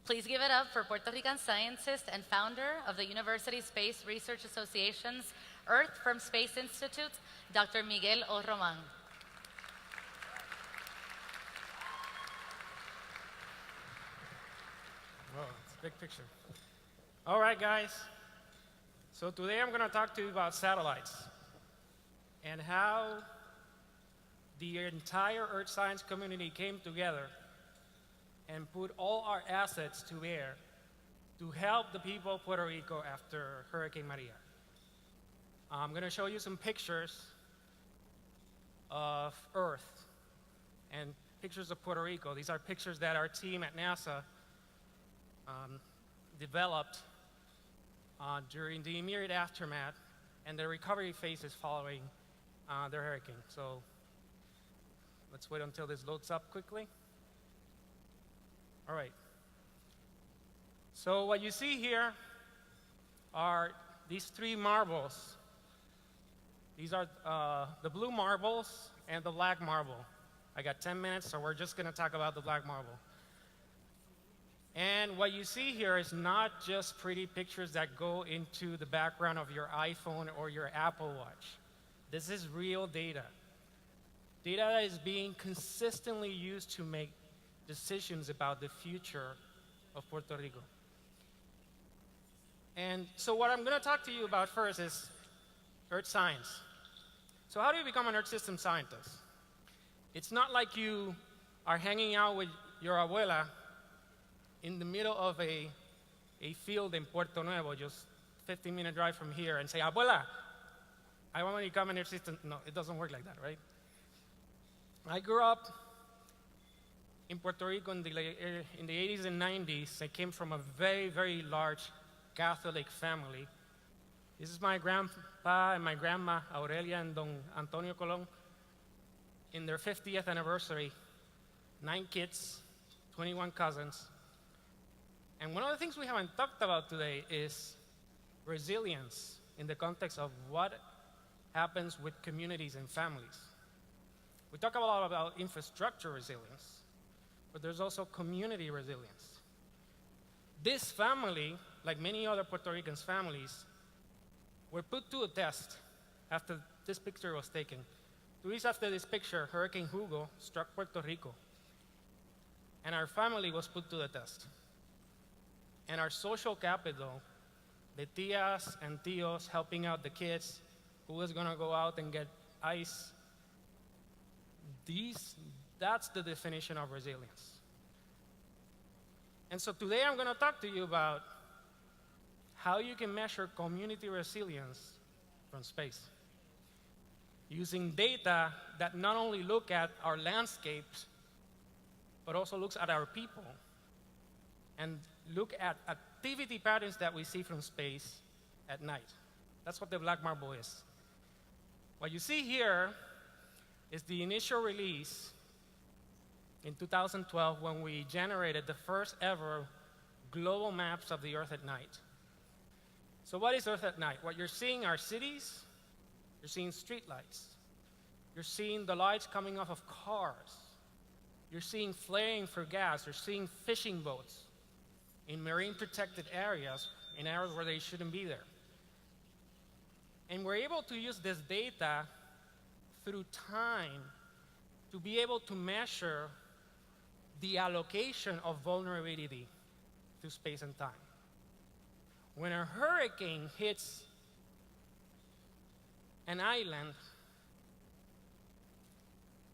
Please give it up for Puerto Rican scientist and founder of the University Space Research Association's Earth from Space Institute, Dr. Miguel O. Roman. Oh, it's a big picture. All right, guys. So today I'm going to talk to you about satellites and how the entire Earth science community came together and put all our assets to bear to help the people of Puerto Rico after Hurricane Maria. I'm going to show you some pictures of Earth and pictures of Puerto Rico. These are pictures that our team at NASA developed during the immediate aftermath and the recovery phases following the hurricane. So let's wait until this loads up quickly. All right. So what you see here are these three marbles. These are the blue marbles and the black marble. I got 10 minutes, so we're just going to talk about the black marble. And what you see here is not just pretty pictures that go into the background of your iPhone or your Apple Watch. This is real data. Data that is being consistently used to make decisions about the future of Puerto Rico. And so what I'm going to talk to you about first is Earth science. So how do you become an Earth system scientist? It's not like you are hanging out with your abuela in the middle of a field in Puerto Nuevo, just 15-minute drive from here, and say, Abuela, I want to become an Earth system. No, it doesn't work like that, right? I grew up in Puerto Rico in the 80s and 90s. I came from a very, very large Catholic family. This is my grandpa and my grandma, Aurelia and Don Antonio Colon, in their 50th anniversary. 9 kids, 21 cousins. And one of the things we haven't talked about today is resilience in the context of what happens with communities and families. We talk a lot about infrastructure resilience, but there's also community resilience. This family, like many other Puerto Ricans' families, were put to a test after this picture was taken. 2 weeks after this picture, Hurricane Hugo struck Puerto Rico, and our family was put to the test. And our social capital, the tias and tios helping out the kids, who was going to go out and get ice, that's the definition of resilience. And so today I'm going to talk to you about how you can measure community resilience from space, using data that not only look at our landscapes, but also looks at our people, and look at activity patterns that we see from space at night. That's what the black marble is. What you see here is the initial release in 2012 when we generated the first ever global maps of the Earth at night. So what is Earth at night? What you're seeing are cities, you're seeing streetlights, you're seeing the lights coming off of cars, you're seeing flaring for gas, you're seeing fishing boats in marine protected areas, in areas where they shouldn't be there. And we're able to use this data through time to be able to measure the allocation of vulnerability to space and time. When a hurricane hits an island,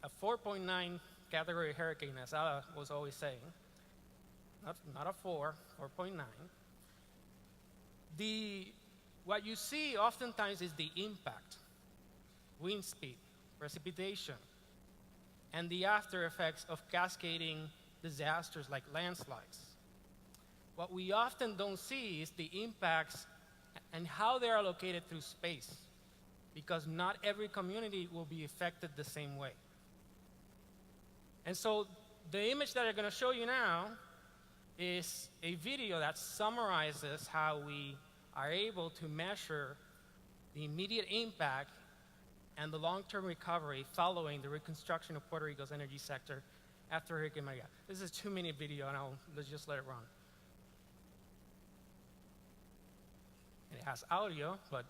a 4.9 category hurricane, as Asada was always saying, not a 4, 4.9. What you see oftentimes is the impact, wind speed, precipitation, and the after effects of cascading disasters like landslides. What we often don't see is the impacts and how they are located through space, because not every community will be affected the same way. And so the image that I'm going to show you now is a video that summarizes how we are able to measure the immediate impact and the long-term recovery following the reconstruction of Puerto Rico's energy sector after Hurricane Maria. This is a 2-minute video, and let's just let it run. It has audio, but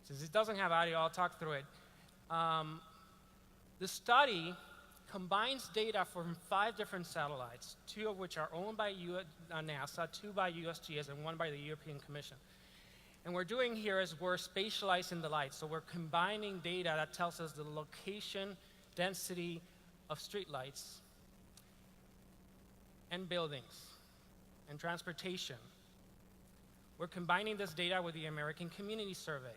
since it doesn't have audio, I'll talk through it. The study combines data from 5 different satellites, 2 of which are owned by NASA, 2 by USGS, and 1 by the European Commission. And what we're doing here is we're spatializing the light. So we're combining data that tells us the location, density of streetlights, and buildings, and transportation. We're combining this data with the American Community Survey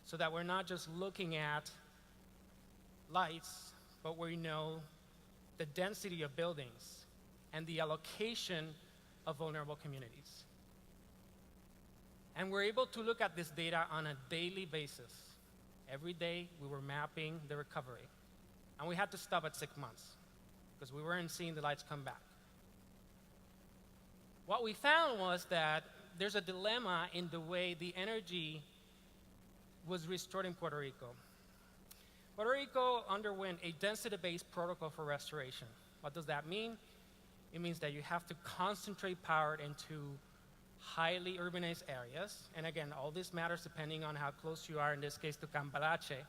so that we're not just looking at lights, but we know the density of buildings and the allocation of vulnerable communities. And we're able to look at this data on a daily basis. Every day, we were mapping the recovery. And we had to stop at 6 months because we weren't seeing the lights come back. What we found was that there's a dilemma in the way the energy was restored in Puerto Rico. Puerto Rico underwent a density-based protocol for restoration. What does that mean? It means that you have to concentrate power into highly urbanized areas. And again, all this matters depending on how close you are, in this case, to Cambalache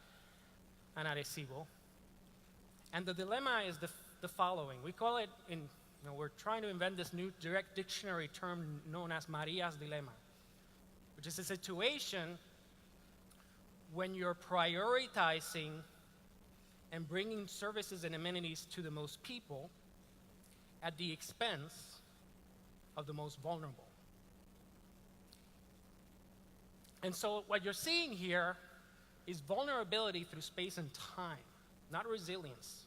and Arecibo. And the dilemma is the following. We call it, we're trying to invent this new direct dictionary term known as Maria's dilemma, which is a situation when you're prioritizing and bringing services and amenities to the most people at the expense of the most vulnerable. And so what you're seeing here is vulnerability through space and time, not resilience.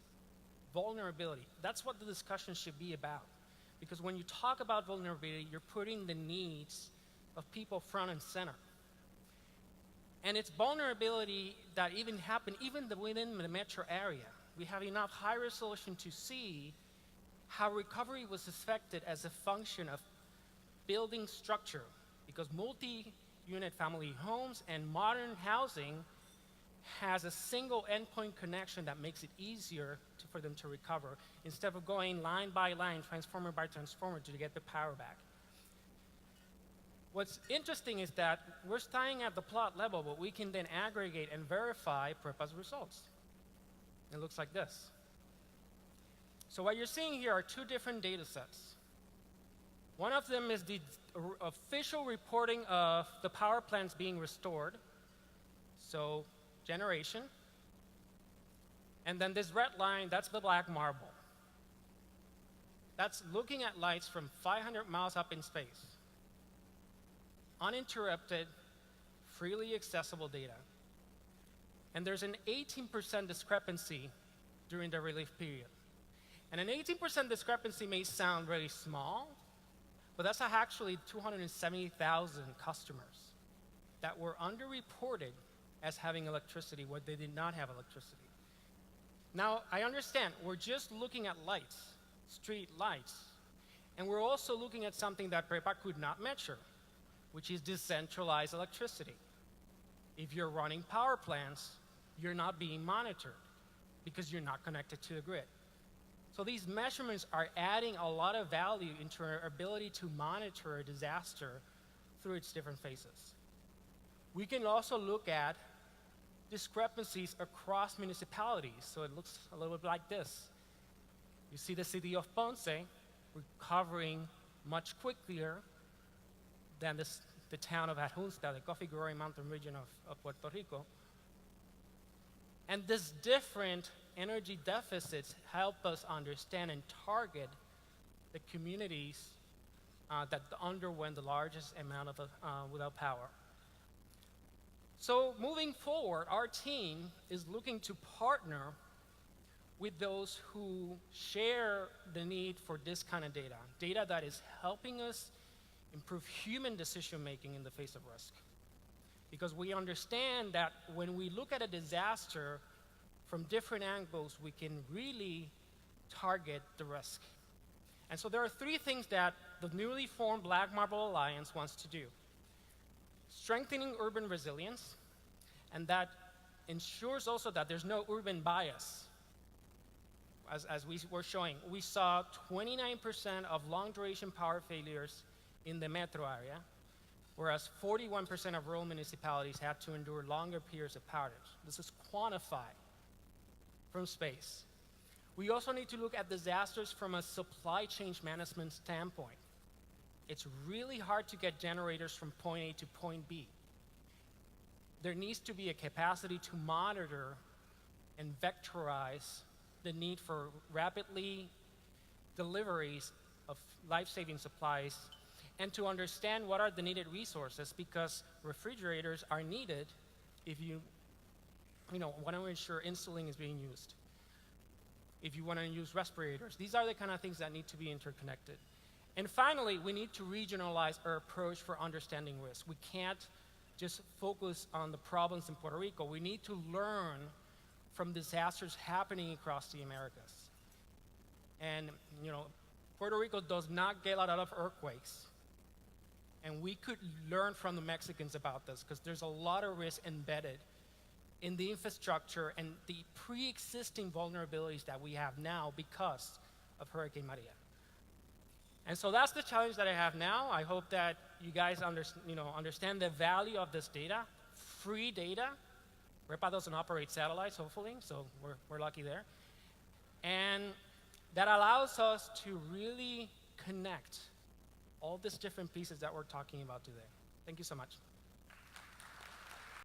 Vulnerability. That's what the discussion should be about. Because when you talk about vulnerability, you're putting the needs of people front and center. And it's vulnerability that even happened even within the metro area. We have enough high resolution to see how recovery was affected as a function of building structure. Because multi-unit family homes and modern housing has a single endpoint connection that makes it easier for them to recover instead of going line by line, transformer by transformer to get the power back. What's interesting is that we're studying at the plot level, but we can then aggregate and verify purpose results. It looks like this. So what you're seeing here are 2 different data sets. One of them is the official reporting of the power plants being restored, so generation. And then this red line, that's the black marble. That's looking at lights from 500 miles up in space. Uninterrupted, freely accessible data. And there's an 18% discrepancy during the relief period. And an 18% discrepancy may sound really small, but that's actually 270,000 customers that were underreported as having electricity where they did not have electricity. Now, I understand, we're just looking at lights, street lights, and we're also looking at something that PREPA could not measure, which is decentralized electricity. If you're running power plants, you're not being monitored because you're not connected to the grid. So these measurements are adding a lot of value into our ability to monitor a disaster through its different phases. We can also look at discrepancies across municipalities. So it looks a little bit like this. You see the city of Ponce recovering much quicker than the town of Ajunta, the coffee-growing mountain region of Puerto Rico. And these different energy deficits help us understand and target the communities that underwent the largest amount of without power. So moving forward, our team is looking to partner with those who share the need for this kind of data, data that is helping us improve human decision-making in the face of risk. Because we understand that when we look at a disaster from different angles, we can really target the risk. And so there are 3 things that the newly formed Black Marble Alliance wants to do. Strengthening urban resilience, and that ensures also that there's no urban bias. as we were showing, we saw 29% of long-duration power failures in the metro area, whereas 41% of rural municipalities had to endure longer periods of outage. This is quantified from space. We also need to look at disasters from a supply chain management standpoint. It's really hard to get generators from point A to point B. There needs to be a capacity to monitor and vectorize the need for rapidly deliveries of life-saving supplies and to understand what are the needed resources, because refrigerators are needed if you want to ensure insulin is being used. If you want to use respirators, these are the kind of things that need to be interconnected. And finally, we need to regionalize our approach for understanding risk. We can't just focus on the problems in Puerto Rico. We need to learn from disasters happening across the Americas. And Puerto Rico does not get a lot of earthquakes. And we could learn from the Mexicans about this, because there's a lot of risk embedded in the infrastructure and the pre-existing vulnerabilities that we have now because of Hurricane Maria. And so that's the challenge that I have now. I hope that you guys understand the value of this data, free data. REPA doesn't operate satellites, hopefully, so we're lucky there. And that allows us to really connect all these different pieces that we're talking about today. Thank you so much.